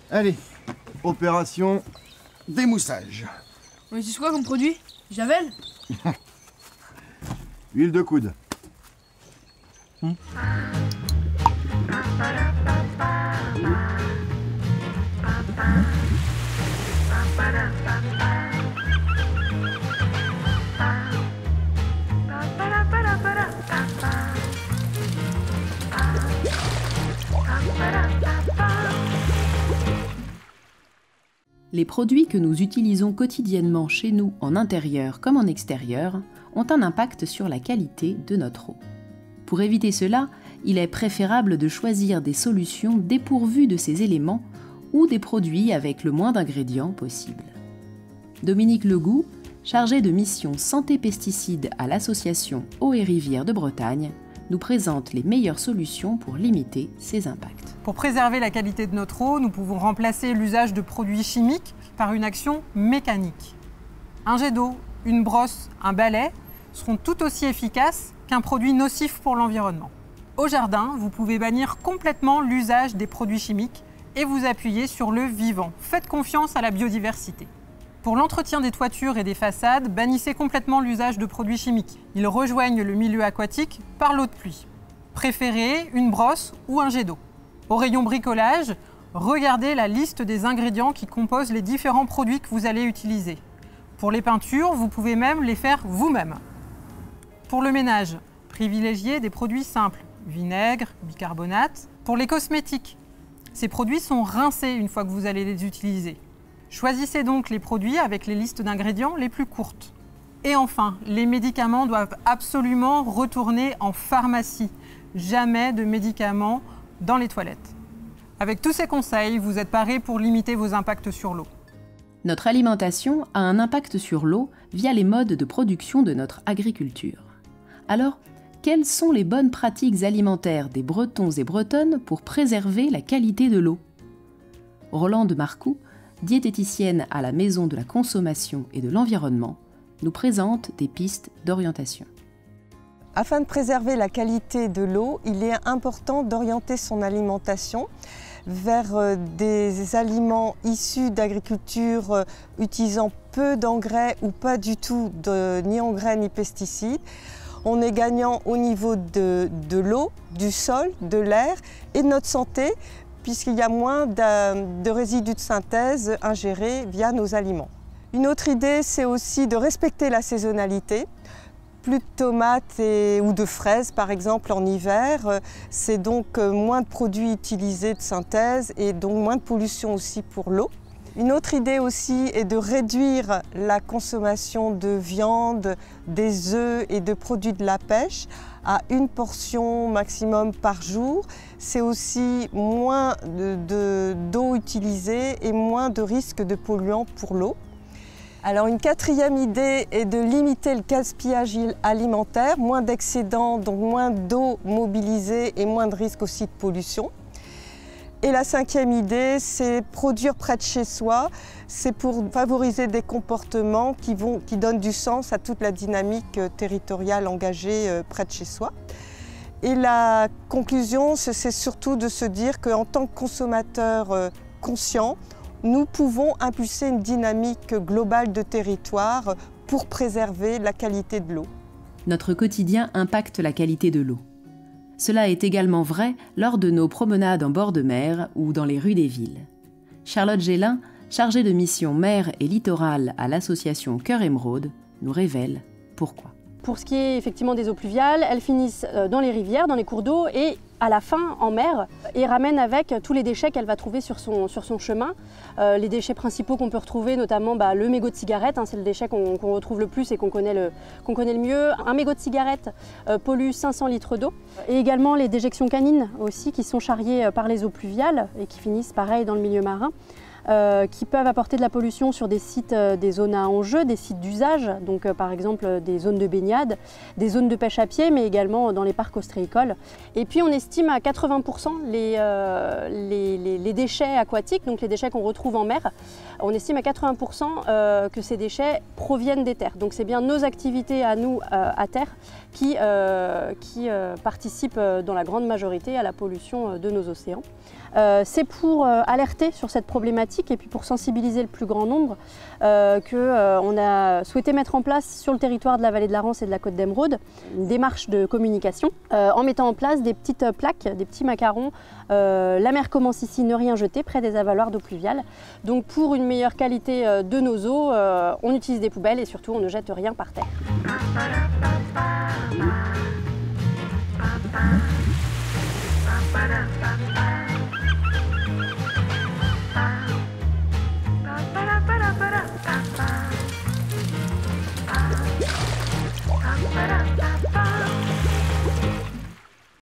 Allez, opération démoussage. Mais c'est quoi comme produit? Javel? Huile de coude. Les produits que nous utilisons quotidiennement chez nous, en intérieur comme en extérieur, ont un impact sur la qualité de notre eau. Pour éviter cela, il est préférable de choisir des solutions dépourvues de ces éléments ou des produits avec le moins d'ingrédients possible. Dominique Legout, chargé de mission santé pesticides à l'association Eau et Rivières de Bretagne, nous présente les meilleures solutions pour limiter ces impacts. Pour préserver la qualité de notre eau, nous pouvons remplacer l'usage de produits chimiques par une action mécanique. Un jet d'eau, une brosse, un balai seront tout aussi efficaces qu'un produit nocif pour l'environnement. Au jardin, vous pouvez bannir complètement l'usage des produits chimiques et vous appuyer sur le vivant. Faites confiance à la biodiversité. Pour l'entretien des toitures et des façades, bannissez complètement l'usage de produits chimiques. Ils rejoignent le milieu aquatique par l'eau de pluie. Préférez une brosse ou un jet d'eau. Au rayon bricolage, regardez la liste des ingrédients qui composent les différents produits que vous allez utiliser. Pour les peintures, vous pouvez même les faire vous-même. Pour le ménage, privilégiez des produits simples, vinaigre, bicarbonate. Pour les cosmétiques, ces produits sont rincés une fois que vous allez les utiliser. Choisissez donc les produits avec les listes d'ingrédients les plus courtes. Et enfin, les médicaments doivent absolument retourner en pharmacie. Jamais de médicaments dans les toilettes. Avec tous ces conseils, vous êtes parés pour limiter vos impacts sur l'eau. Notre alimentation a un impact sur l'eau via les modes de production de notre agriculture. Alors, quelles sont les bonnes pratiques alimentaires des Bretons et Bretonnes pour préserver la qualité de l'eau? Rolande Marcoux, diététicienne à la Maison de la Consommation et de l'Environnement, nous présente des pistes d'orientation. Afin de préserver la qualité de l'eau, il est important d'orienter son alimentation vers des aliments issus d'agriculture utilisant peu d'engrais ou pas du tout ni engrais ni pesticides. On est gagnant au niveau de l'eau, du sol, de l'air et de notre santé, puisqu'il y a moins de résidus de synthèse ingérés via nos aliments. Une autre idée, c'est aussi de respecter la saisonnalité. Plus de tomates ou de fraises par exemple en hiver, c'est donc moins de produits utilisés de synthèse et donc moins de pollution aussi pour l'eau. Une autre idée aussi est de réduire la consommation de viande, des œufs et de produits de la pêche à une portion maximum par jour. C'est aussi moins d'eau utilisée et moins de risques de polluants pour l'eau. Alors une quatrième idée est de limiter le gaspillage alimentaire, moins d'excédents, donc moins d'eau mobilisée et moins de risques aussi de pollution. Et la cinquième idée, c'est produire près de chez soi. C'est pour favoriser des comportements qui donnent du sens à toute la dynamique territoriale engagée près de chez soi. Et la conclusion, c'est surtout de se dire qu'en tant que consommateur conscient, nous pouvons impulser une dynamique globale de territoire pour préserver la qualité de l'eau. Notre quotidien impacte la qualité de l'eau. Cela est également vrai lors de nos promenades en bord de mer ou dans les rues des villes. Charlotte Gélin, chargée de mission mer et littoral à l'association Cœur Émeraude, nous révèle pourquoi. Pour ce qui est effectivement des eaux pluviales, elles finissent dans les rivières, dans les cours d'eau et à la fin en mer et ramène avec tous les déchets qu'elle va trouver sur son chemin. Les déchets principaux qu'on peut retrouver, notamment le mégot de cigarette, c'est le déchet qu'on retrouve le plus et qu'on connaît le mieux. Un mégot de cigarette pollue 500 litres d'eau. Et également les déjections canines aussi qui sont charriées par les eaux pluviales et qui finissent pareil dans le milieu marin. qui peuvent apporter de la pollution sur des sites, des zones à enjeu, des sites d'usage, donc par exemple des zones de baignade, des zones de pêche à pied, mais également dans les parcs ostréicoles. Et puis on estime à 80% les déchets aquatiques, donc les déchets qu'on retrouve en mer. On estime à 80% que ces déchets proviennent des terres. Donc c'est bien nos activités à nous, à terre, qui participent dans la grande majorité à la pollution de nos océans. C'est pour alerter sur cette problématique et puis pour sensibiliser le plus grand nombre qu'on a souhaité mettre en place sur le territoire de la vallée de la Rance et de la Côte d'Émeraude une démarche de communication en mettant en place des petites plaques, des petits macarons. La mer commence ici, ne rien jeter, près des avaloirs d'eau pluviale. Donc pour une meilleure qualité de nos eaux, on utilise des poubelles et surtout on ne jette rien par terre. Ba-da-ba.